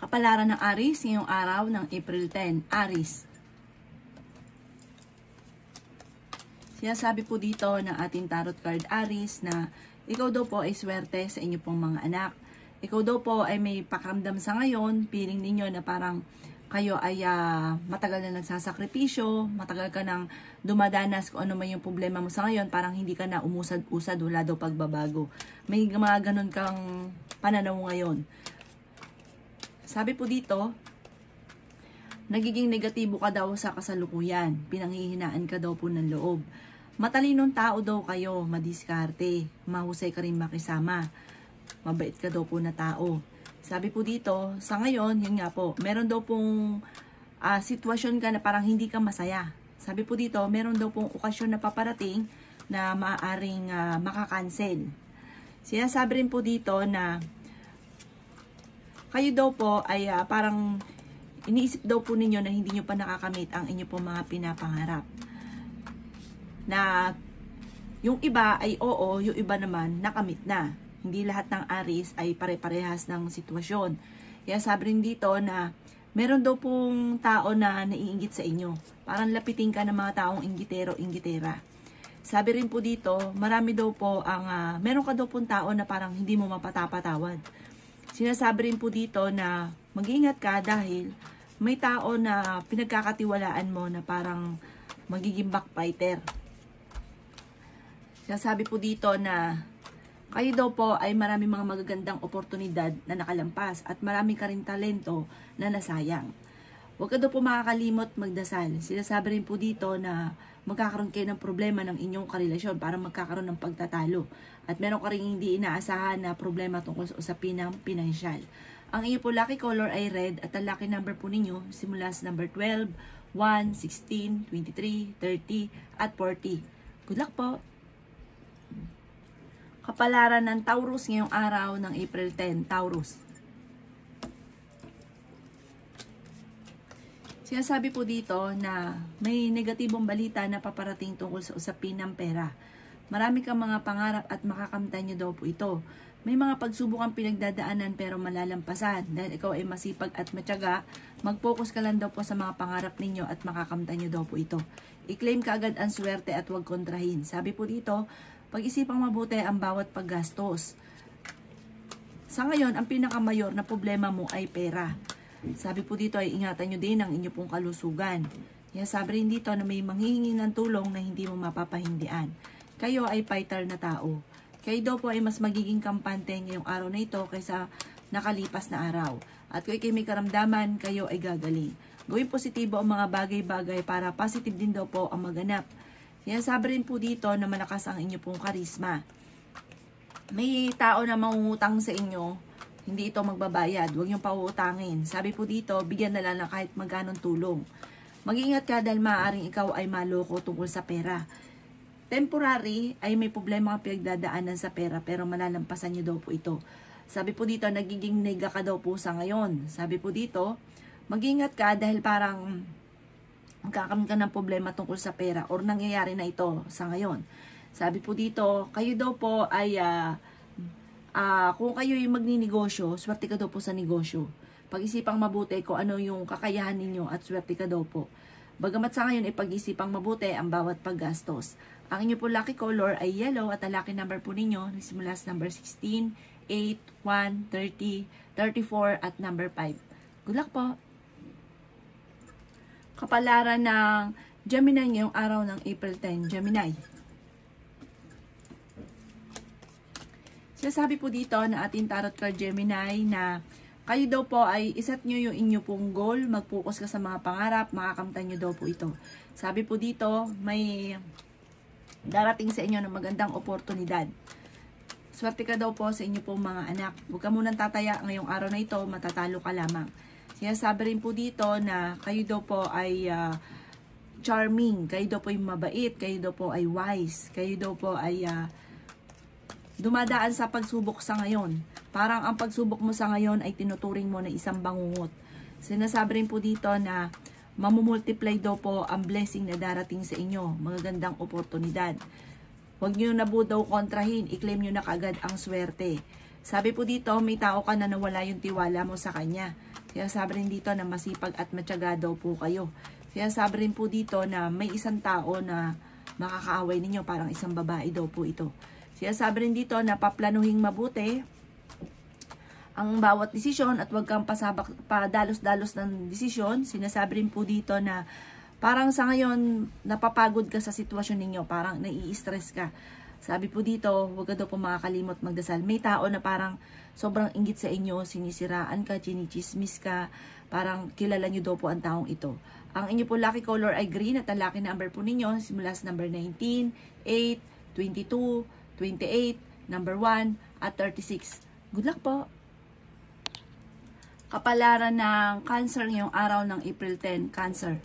Kapalaran ng Aries ngayong araw ng April 10. Aries. Sinasabi po dito ng ating tarot card Aries na ikaw daw po ay swerte sa inyo pong mga anak. Ikaw daw po ay may pakiramdam sa ngayon, feeling ninyo na parang kayo ay matagal na nagsasakripisyo, matagal ka nang dumadanas kung ano man yung problema mo sa ngayon, parang hindi ka na umusad-usad, wala daw pagbabago. May mga ganun kang pananaw ngayon. Sabi po dito, nagiging negatibo ka daw sa kasalukuyan, pinanghihinaan ka daw po ng loob. Matalinong tao daw kayo, madiskarte, mahusay ka rin makisama, mabait ka daw po na tao. Sabi po dito, sa ngayon, yun nga po, meron daw pong sitwasyon ka na parang hindi ka masaya. Sabi po dito, meron daw pong okasyon na paparating na maaaring makakancel. Sinasabi rin po dito na kayo daw po ay parang iniisip daw po ninyo na hindi nyo pa nakakamit ang inyo po mga pinapangarap. Na yung iba ay oo, yung iba naman nakamit na. Hindi lahat ng Aries ay pare-parehas ng sitwasyon. Kaya sabi rin dito na meron daw pong tao na naiinggit sa inyo. Parang lapitin ka ng mga taong inggitero-inggitera. Sabi rin po dito, marami daw po ang, meron ka daw pong tao na parang hindi mo mapatapatawad. Sinasabi rin po dito na mag-ingat ka dahil may tao na pinagkakatiwalaan mo na parang magiging backbiter. Sinasabi po dito na kayo daw po ay marami mga magagandang oportunidad na nakalampas at marami ka rin talento na nasayang. Huwag ka daw po makakalimot magdasal. Sinasabi rin po dito na magkakaroon kayo ng problema ng inyong karelasyon para magkakaroon ng pagtatalo. At meron ka rin hindi inaasahan na problema tungkol sa usapin ng pinansyal. Ang iyo po lucky color ay red at ang lucky number po ninyo simula sa number 12, 1, 16, 23, 30 at 40. Good luck po! Kapalaran ng Taurus ngayong araw ng April 10. Taurus. Sinasabi po dito na may negatibong balita na paparating tungkol sa usapin ng pera. Marami kang mga pangarap at makakamtan nyo daw po ito. May mga pagsubok ang pinagdadaanan pero malalampasan. Dahil ikaw ay masipag at matyaga, mag-focus ka lang daw po sa mga pangarap ninyo at makakamtan nyo daw po ito. I-claim ka agad ang swerte at huwag kontrahin. Sabi po dito, pag-isipang mabuti ang bawat paggastos. Sa ngayon, ang pinakamayor na problema mo ay pera. Sabi po dito ay ingatan nyo din ang inyo pong kalusugan. Kaya sabi rin dito na may manghihingi ng tulong na hindi mo mapapahindian. Kayo ay fighter na tao. Kayo daw po ay mas magiging kampante ngayong araw na ito kaysa nakalipas na araw. At kung kayo may karamdaman, kayo ay gagaling. Gawin positibo ang mga bagay-bagay para positive din daw po ang maganap. Sinasabi rin po dito na malakas ang inyo pong karisma. May tao na mangungutang sa inyo, hindi ito magbabayad. Huwag niyong pauutangin. Sabi po dito, bigyan na lang ng kahit magkanong tulong. Mag-ingat ka dahil maaaring ikaw ay maloko tungkol sa pera. Temporary ay may problema ang pinagdadaanan sa pera pero malalampasan niyo daw po ito. Sabi po dito, nagiging nega ka daw po sa ngayon. Sabi po dito, mag-ingat ka dahil parang magkakaroon ka ng problema tungkol sa pera or nangyayari na ito sa ngayon. Sabi po dito, kayo daw po ay kung kayo ay magninegosyo, swerte ka daw po sa negosyo. Pag-isipang mabuti kung ano yung kakayahan ninyo at swerte ka daw po. Bagamat sa ngayon ay pag-isipang mabuti ang bawat paggastos. Ang inyo po lucky color ay yellow at ang lucky number po ninyo simula sa number 16, 8, 1, 30, 34 at number 5. Good luck po! Kapalaran ng Gemini ngayong araw ng April 10. Gemini. Sinasabi po dito na ating tarot card Gemini na kayo daw po ay iset nyo yung inyo pong goal, mag-focus ka sa mga pangarap, makakamtan nyo daw po ito. Sabi po dito, may darating sa inyo ng magandang oportunidad. Swerte ka daw po sa inyo pong mga anak. Huwag ka munang tataya ngayong araw na ito, matatalo ka lamang. Sinasabi rin po dito na kayo daw po ay charming, kayo daw po ay mabait, kayo daw po ay wise, kayo daw po ay dumadaan sa pagsubok sa ngayon. Parang ang pagsubok mo sa ngayon ay tinuturing mo na isang bangungot. Sinasabi rin po dito na mamumultiply daw po ang blessing na darating sa inyo. Magagandang oportunidad. Huwag nyo na po daw kontrahin. I-claim nyo na kagad ang swerte. Sabi po dito, may tao ka na nawala yung tiwala mo sa kanya. Sinasabi rin dito na masipag at matyaga daw po kayo. Sinasabi rin po dito na may isang tao na makakaaway ninyo, parang isang babae daw po ito. Sinasabi rin dito na paplanuhin mabuti ang bawat desisyon at huwag kang padalos-dalos ng desisyon. Sinasabi rin po dito na parang sa ngayon napapagod ka sa sitwasyon ninyo, parang nai-stress ka. Sabi po dito, huwag ka daw po makakalimot magdasal. May tao na parang sobrang inggit sa inyo, sinisiraan ka, chinichismis ka, parang kilala nyo daw po ang taong ito. Ang inyo po lucky color ay green at ang lucky number po ninyo simula sa number 19, 8, 22, 28, number 1, at 36. Good luck po! Kapalaran ng Cancer ngayong araw ng April 10, Cancer.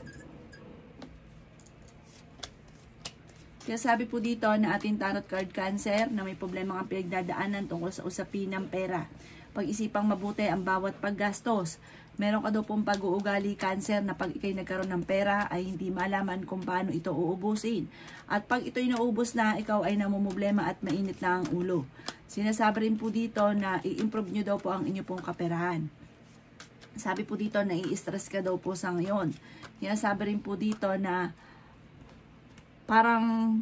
Kaya sabi po dito na ating tarot card Cancer na may problema ang pinagdadaanan tungkol sa usapin ng pera. Pag-isipang mabuti ang bawat paggastos. Meron ka daw pong pag-uugali Cancer na pag ikay nagkaroon ng pera ay hindi malaman kung paano ito uubusin. At pag ito'y naubos na, ikaw ay namumblema at mainit na ang ulo. Sinasabi rin po dito na i-improve nyo daw po ang inyo pong kaperahan. Sabi po dito na i-stress ka daw po sa ngayon. Sinasabi rin po dito na parang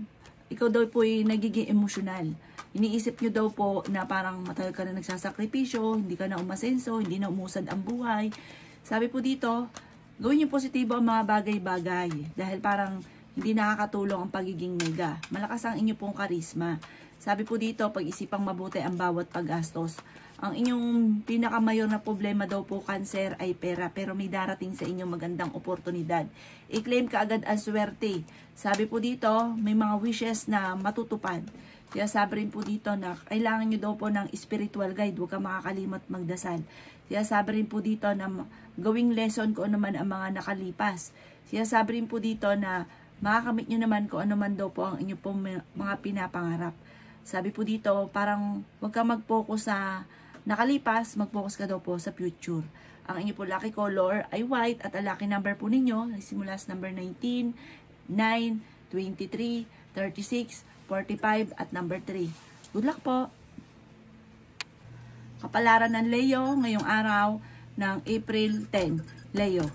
ikaw daw po ay nagiging emosyonal. Iniisip nyo daw po na parang matagal ka na nagsasakripisyo, hindi ka na umasenso, hindi na umusad ang buhay. Sabi po dito, gawin nyo positibo ang mga bagay-bagay dahil parang hindi nakakatulong ang pagiging nega. Malakas ang inyo pong karisma. Sabi po dito, pag-isipang mabuti ang bawat paggastos. Ang inyong pinakamayor na problema daw po Cancer ay pera, pero may darating sa inyong magandang oportunidad. I-claim ka agad ang swerte. Sabi po dito, may mga wishes na matutupad. Kaya sabi rin po dito na kailangan nyo daw po ng spiritual guide, huwag ka makakalimot magdasal. Kaya sabi rin po dito na gawing lesson kung ano man ang mga nakalipas. Kaya sabi rin po dito na makakamit nyo naman kung ano man daw po ang inyong pong mga pinapangarap. Sabi po dito, parang huwag ka mag-focus sa nakalipas, mag-focus ka daw po sa future. Ang inyo po lucky color ay white at ang lucky number po ninyo ay simula sa number 19, 9, 23, 36, 45 at number 3. Good luck po! Kapalaran ng Leo ngayong araw ng April 10. Leo.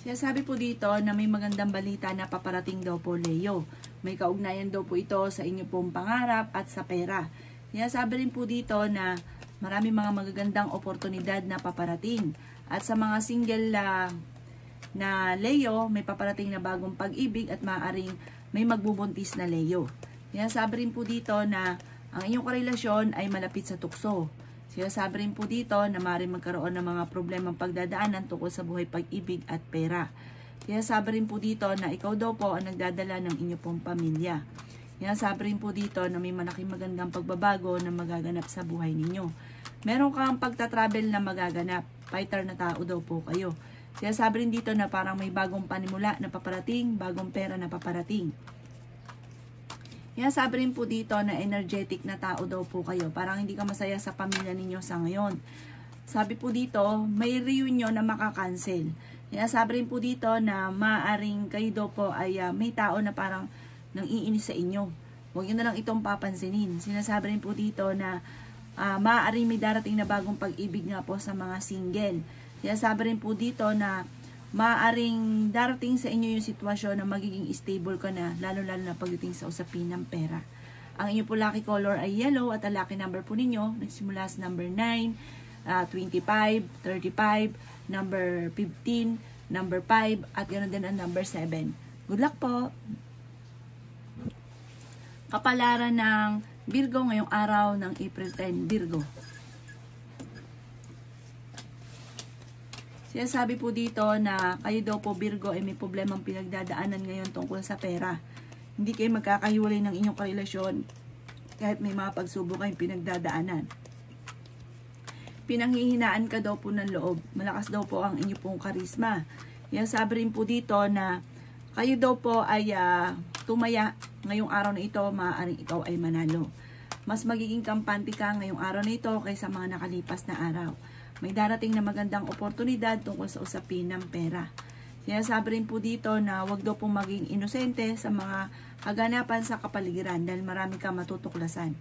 Sabi po dito na may magandang balita na paparating daw po Leo. May kaugnayan daw po ito sa inyo pong pangarap at sa pera. Sabi rin po dito na marami mga magagandang oportunidad na paparating. At sa mga single na Leo, may paparating na bagong pag-ibig at maaaring may magbubuntis na Leo. Sabi rin po dito na ang inyong karelasyon ay malapit sa tukso. Sabi rin po dito na maaaring magkaroon ng mga problemang pagdadaanan tungkol sa buhay pag-ibig at pera. Sabi rin po dito na ikaw daw po ang nagdadala ng inyong pong pamilya. Sabi rin po dito na may malaking magandang pagbabago na magaganap sa buhay ninyo. Meron kang pagta-travel na magaganap. Fighter na tao daw po kayo. Sabi rin dito na parang may bagong panimula na paparating, bagong pera na paparating. Sabi rin po dito na energetic na tao daw po kayo. Parang hindi ka masaya sa pamilya ninyo sa ngayon. Sabi po dito, may reunion na makakancel. Sabi rin po dito na maaaring kayo daw po ay may tao na parang nang-iinis sa inyo. Huwag nyo na lang itong papansinin. Sinasabi rin po dito na maaaring may darating na bagong pag-ibig nga po sa mga single. Sabi rin po dito na maaaring darating sa inyo yung sitwasyon na magiging stable ka na, lalo-lalo na pagdating sa usapin ng pera. Ang inyo po lucky color ay yellow at ang lucky number po ninyo nagsimula sa number 9, 25, 35, number 15, number 5, at ganoon din ang number 7. Good luck po! Kapalaran ng Virgo ngayong araw ng April 10, Virgo. Sabi po dito na kayo daw po Virgo ay may problemang pinagdadaanan ngayon tungkol sa pera. Hindi kayo magkakahiwalay ng inyong karelasyon kahit may mga pagsubok kayong pinagdadaanan. Pinanghihinaan ka daw po ng loob. Malakas daw po ang inyong pong karisma. Sabi rin po dito na kayo daw po ay tumaya ngayong araw na ito, maaaring ikaw ay manalo. Mas magiging kampante ka ngayong araw na ito kaysa mga nakalipas na araw. May darating na magandang oportunidad tungkol sa usapin ng pera. Sabi rin po dito na wag daw pong maging inosente sa mga kaganapan sa kapaligiran dahil marami kang matutuklasan.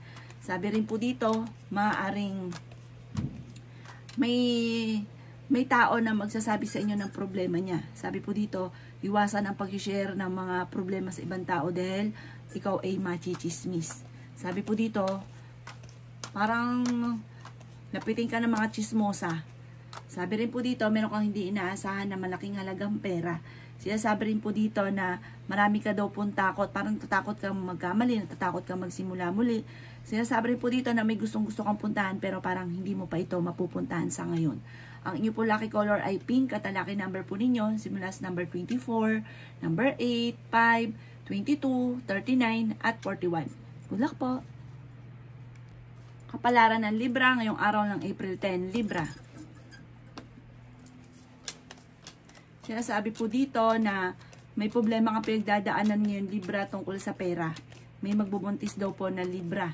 Sabi rin po dito, maaaring may tao na magsasabi sa inyo ng problema niya. Sabi po dito, iwasan ang pag-share ng mga problema sa ibang tao dahil ikaw ay machichismis. Sabi po dito, parang lapitin ka ng mga chismosa. Sabi rin po dito, meron kang hindi inaasahan na malaking halagang pera. Sinasabi rin po dito na marami ka daw pong takot, parang natatakot kang magkamali, natatakot kang magsimula muli. Sinasabi rin po dito na may gustong-gusto kang puntahan pero parang hindi mo pa ito mapupuntahan sa ngayon. Ang inyo po lucky color ay pink at ang lucky number po ninyo simula sa number 24, number 8, 5, 22, 39 at 41. Good luck po! Kapalaran ng Libra ngayong araw ng April 10, Libra. Sinasabi po dito na may problema kang pinagdadaanan ngayon, Libra, tungkol sa pera. May magbubuntis daw po na Libra.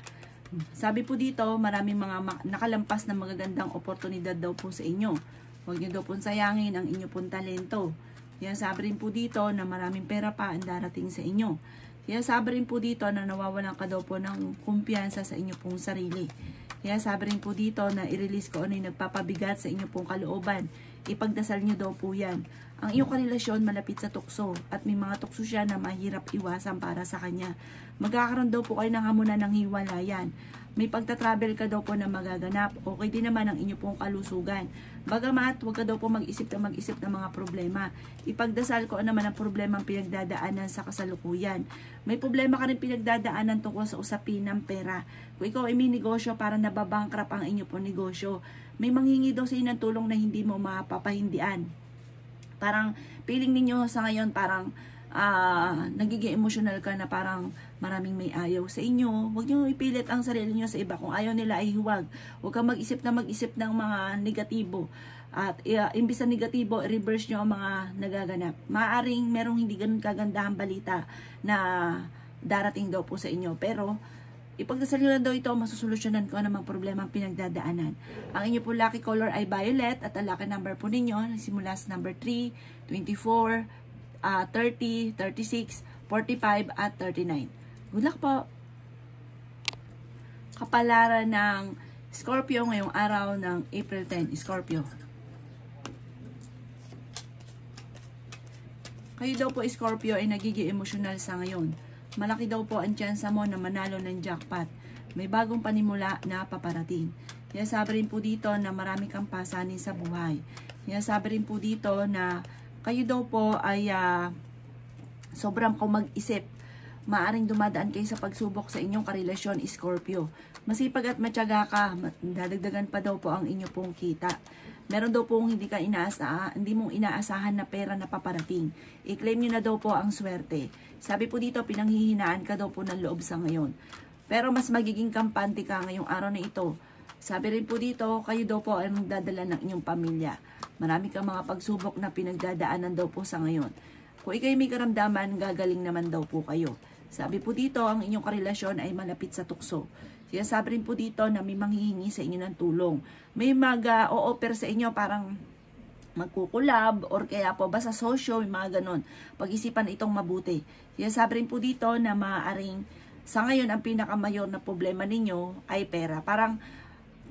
Sabi po dito, maraming mga nakalampas na magagandang oportunidad daw po sa inyo. Huwag niyo daw po sayangin ang inyo pong talento. Sinasabi rin po dito na maraming pera pa ang darating sa inyo. Sinasabi rin po dito na nawawalan ka daw po ng kumpiyansa sa inyo pong sarili. Sinasabi rin po dito na i-release ko ano yung nagpapabigat sa inyo pong kalooban. Ipagdasal nyo daw po yan. Ang iyong karelasyon malapit sa tukso at may mga tukso siya na mahirap iwasan para sa kanya. Magkakaroon daw po kayo ng hamunan ng hiwalayan. May pagta-travel ka daw po na magaganap. Okay din naman ang inyo pong kalusugan. Bagamat, huwag ka daw po mag-isip ng mga problema. Ipagdasal ko naman ang problema ang pinagdadaanan sa kasalukuyan. May problema ka rin pinagdadaanan tungkol sa usapin ng pera. Kung ikaw ay may negosyo, para nababangkrap ang inyo pong negosyo. May manghingi daw sa inyo ng tulong na hindi mo mapapahindian. Parang feeling ninyo sa ngayon parang nagiging emotional ka na parang maraming may ayaw sa inyo. Huwag niyo ipilit ang sarili niyo sa iba. Kung ayaw nila ay huwag. Huwag kang mag-isip ng mga negatibo. At imbis na negatibo, reverse niyo ang mga nagaganap. Maaring merong hindi ganun kagandahang balita na darating daw po sa inyo. Pero ipagdasal nyo lang daw ito, masusolusyonan ko namang problema ang pinagdadaanan. Ang inyo po lucky color ay violet at ang lucky number po ninyo simula sa number 3, 24, 30, 36, 45 at 39. Good luck po! Kapalaran ng Scorpio ngayong araw ng April 10, Scorpio. Kayo daw po, Scorpio, ay nagiging emosyonal sa ngayon. Malaki daw po ang tsansa mo na manalo ng jackpot. May bagong panimula na paparating. Sinasabi rin po dito na marami kang pasanin sa buhay. Sinasabi rin po dito na kayo daw po ay sobrang mag-isip. Maaring dumadaan kayo sa pagsubok sa inyong karelasyon, Scorpio. Masipag at matyaga ka, dadagdagan pa daw po ang inyo pong kita. Meron daw pong hindi mong inaasahan na pera na paparating. I-claim nyo na daw po ang swerte. Sabi po dito, pinanghihinaan ka daw po ng loob sa ngayon. Pero mas magiging kampante ka ngayong araw na ito. Sabi rin po dito, kayo daw po ay magdadala ng inyong pamilya. Marami kang mga pagsubok na pinagdadaanan daw po sa ngayon. Kung ikay may karamdaman, gagaling naman daw po kayo. Sabi po dito, ang inyong karelasyon ay malapit sa tukso. Sabi rin po dito na may manghihingi sa inyo ng tulong. May mag-o-offer sa inyo parang magkukulab or kaya po basta sosyo, may mga ganon. Pag-isipan itong mabuti. Sabi rin po dito na maaaring sa ngayon ang pinakamayor na problema ninyo ay pera. Parang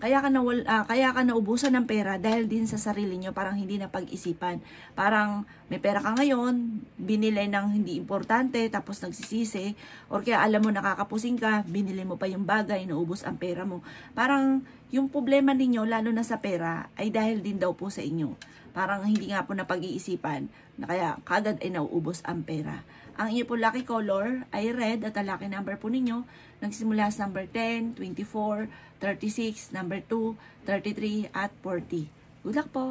kaya ka naubusan ng pera dahil din sa sarili nyo, parang hindi na pag-isipan. Parang may pera ka ngayon, binili ng hindi importante, tapos nagsisisi, or kaya alam mo nakakapusing ka, binili mo pa yung bagay, naubos ang pera mo. Parang yung problema ninyo, lalo na sa pera, ay dahil din daw po sa inyo. Parang hindi nga po na pag-iisipan, na kaya kagad ay nauubos ang pera. Ang inyo po lucky color ay red at ang lucky number po ninyo nagsimula sa number 10, 24, 36, number 2, 33 at 40. Good luck po!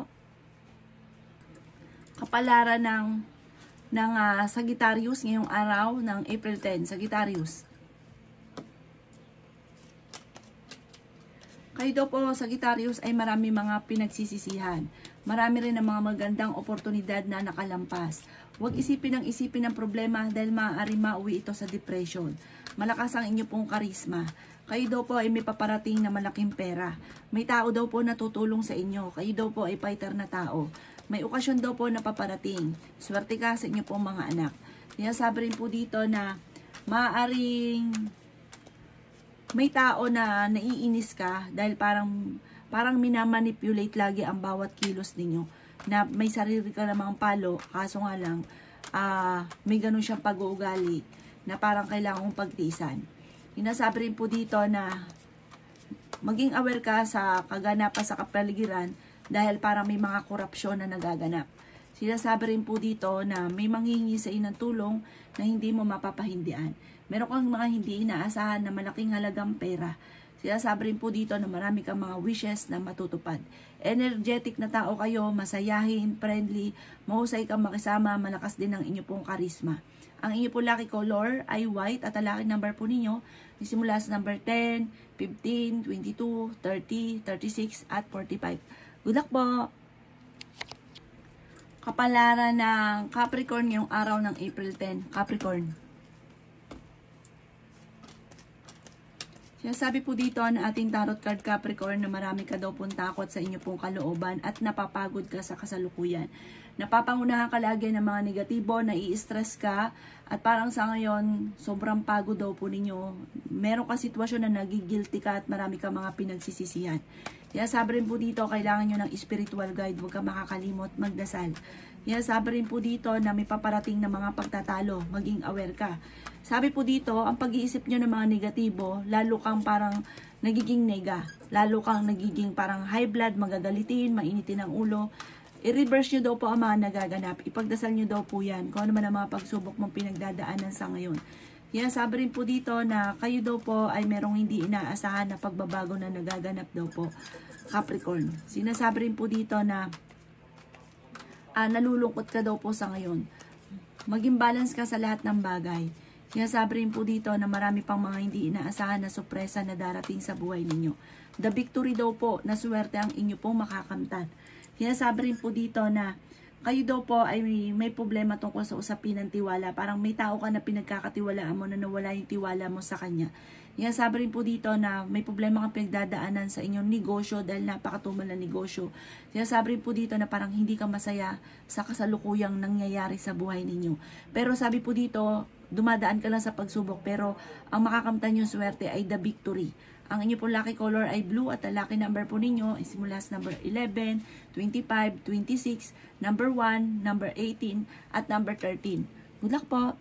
Kapalaran ng Sagittarius ngayong araw ng April 10, Sagittarius. Kayo daw po, Sagittarius, ay marami mga pinagsisisihan. Marami rin ang mga magandang oportunidad na nakalampas. Huwag isipin ng problema dahil maaari mauwi ito sa depression. Malakas ang inyo pong karisma. Kayo daw po ay may paparating na malaking pera. May tao daw po na tutulong sa inyo. Kayo daw po ay fighter na tao. May okasyon daw po na paparating. Swerte ka sa inyo pong mga anak. Sinasabi rin po dito na maaaring may tao na naiinis ka dahil parang minamanipulate lagi ang bawat kilos ninyo. Na may sarili ka namang palo, kaso nga lang, may ganun siyang pag-uugali na parang kailangan mong pagtiisan. Inasabi rin po dito na maging aware ka sa kaganapan sa kapaligiran dahil parang may mga korupsyon na nagaganap. Sinasabi rin po dito na may manghihingi sa iyo ng tulong na hindi mo mapapahindian. Meron kang mga hindi inaasahan na malaking halagang pera. Sinasabi rin po dito na marami kang mga wishes na matutupad. Energetic na tao kayo, masayahin, friendly, mahusay kang makisama, malakas din ang inyo pong karisma. Ang inyo po lucky color ay white at ang lucky number po ninyo simula sa number 10, 15, 22, 30, 36 at 45. Good luck po! Kapalaran ng Capricorn ngayong araw ng April 10. Capricorn. Sinasabi po dito na ating tarot card Capricorn na marami ka daw pong takot sa inyo pong kalooban at napapagod ka sa kasalukuyan. Napapangunahan ka lagi ng mga negatibo, nai-stress ka at parang sa ngayon sobrang pagod daw po ninyo. Meron ka sitwasyon na nagigilty ka at marami ka mga pinagsisisihan. Sinasabi rin po dito kailangan nyo ng spiritual guide, huwag ka makakalimot magdasal. Sabi rin po dito na may paparating na mga pagtatalo, maging aware ka. Sabi po dito, ang pag-iisip nyo ng mga negatibo, lalo kang parang nagiging nega, lalo kang nagiging parang high blood, magagalitin, mainitin ang ulo. I-reverse nyo daw po ang mga nagaganap, ipagdasal nyo daw po yan, kung ano man ang mga pagsubok mong pinagdadaanan sa ngayon. Sabi rin po dito na kayo daw po ay merong hindi inaasahan na pagbabago na nagaganap daw po, Capricorn. Sinasabi rin po dito na nalulungkot ka daw po sa ngayon. Maging balance ka sa lahat ng bagay. Sinasabi rin po dito na marami pang mga hindi inaasahan na sorpresa na darating sa buhay ninyo. The victory daw po na swerte ang inyo pong makakamtan. Sinasabi rin po dito na kayo daw po ay may problema tungkol sa usapin ng tiwala. Parang may tao ka na pinagkakatiwalaan mo na nawala yung tiwala mo sa kanya. Sinasabi rin po dito na may problema kang pinagdadaanan sa inyong negosyo dahil napakatumal na negosyo. Sinasabi rin po dito na parang hindi ka masaya sa kasalukuyang nangyayari sa buhay ninyo. Pero sabi po dito, dumadaan ka lang sa pagsubok pero ang makakamtan yung swerte ay the victory. Ang inyo po lucky color ay blue at ang lucky number po ninyo ay simula sa number 11, 25, 26, number 1, number 18 at number 13. Good luck po!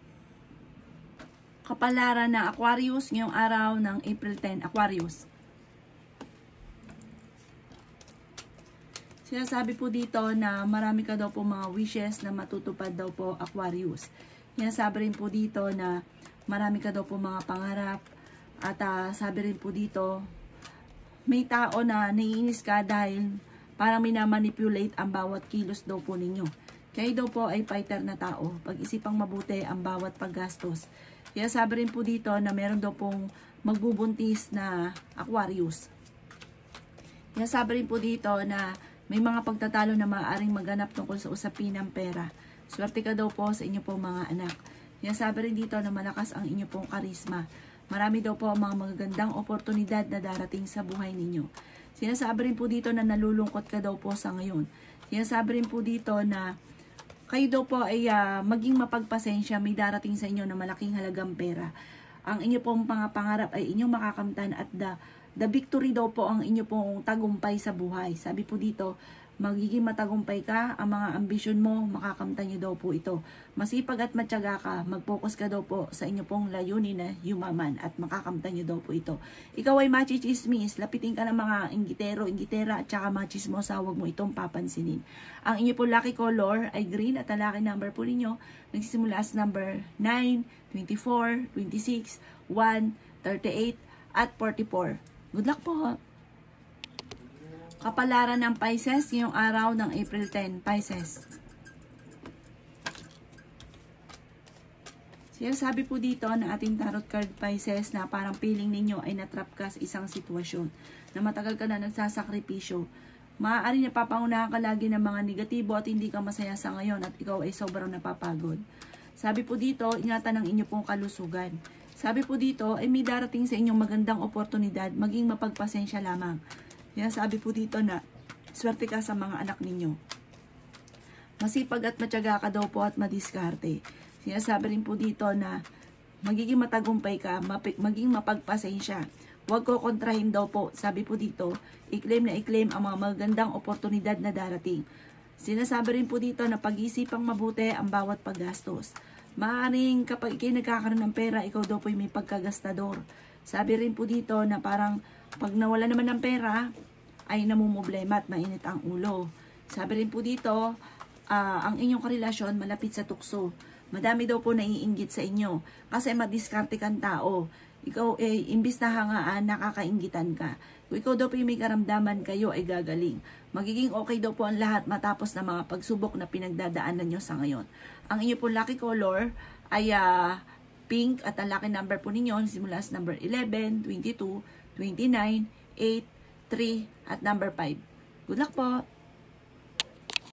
Kapalaran ng Aquarius ngayong araw ng April 10. Aquarius. Sinasabi po dito na marami ka daw po mga wishes na matutupad daw po Aquarius. Sinasabi rin po dito na marami ka daw po mga pangarap. At sabi rin po dito, may tao na naiinis ka dahil parang minamanipulate ang bawat kilos daw po ninyo. Kayo daw po ay fighter na tao. Pag-isipang mabuti ang bawat paggastos. Kaya sabi rin po dito na meron daw pong magbubuntis na Aquarius. Kaya sabi rin po dito na may mga pagtatalo na maaaring maganap tungkol sa usapin ng pera. Swerte ka daw po sa inyo pong mga anak. Kaya sabi rin dito na malakas ang inyo pong karisma. Marami daw po ang mga magagandang oportunidad na darating sa buhay ninyo. Sinasabi rin po dito na nalulungkot ka daw po sa ngayon. Sinasabi rin po dito na kayo daw po ay maging mapagpasensya, may darating sa inyo na malaking halagang pera. Ang inyo pong pangarap ay inyong makakamtan at the victory daw po ang inyo pong tagumpay sa buhay. Sabi po dito, magiging matagumpay ka, ang mga ambisyon mo, makakamtan nyo daw po ito. Masipag at matyaga ka, mag-focus ka daw po sa inyo pong layunin na yumaman at makakamtan nyo daw po ito. Ikaw ay machismis, lapitin ka ng mga inggitera at saka machismosa, huwag mo itong papansinin. Ang inyo pong lucky color ay green at ang lucky number po ninyo, nagsisimula sa number 9, 24, 26, 1, 38 at 44. Good luck po! Kapalaran ng Pisces ngayong araw ng April 10. Pisces. Sinasabi po dito na ating tarot card Pisces na parang feeling ninyo ay natrap ka sa isang sitwasyon na matagal ka na nagsasakripisyo. Maaari na papangunahan ka lagi ng mga negatibo at hindi ka masaya sa ngayon at ikaw ay sobrang napapagod. Sabi po dito, ingatan ang inyo pong kalusugan. Sabi po dito, ay may darating sa inyong magandang oportunidad, maging mapagpasensya lamang. Sabi po dito na swerte ka sa mga anak ninyo. Masipag at matyaga ka daw po at madiskarte. Sinasabi rin po dito na magiging matagumpay ka, maging mapagpasensya. Huwag ko kontrahin daw po. Sabi po dito, i-claim na i-claim ang mga magandang oportunidad na darating. Sinasabi rin po dito na pag-iisipang mabuti ang bawat paggastos. Maaaring kapag ikay nagkakaroon ng pera, ikaw daw po may pagkagastador. Sabi rin po dito na parang pag nawala naman ng pera, ay namumblema at mainit ang ulo. Sabi rin po dito, ang inyong karelasyon malapit sa tukso. Madami daw po naiinggit sa inyo kasi madiskarte kang tao. Ikaw imbis na hangaan, nakakainggitan ka. Kung ikaw daw po yung may karamdaman, kayo ay gagaling. Magiging okay daw po ang lahat matapos na mga pagsubok na pinagdadaanan nyo sa ngayon. Ang inyo po lucky color ay pink at ang lucky number po ninyo simula sa number 11, 22, 29, 8, 3 at number 5. Good luck po!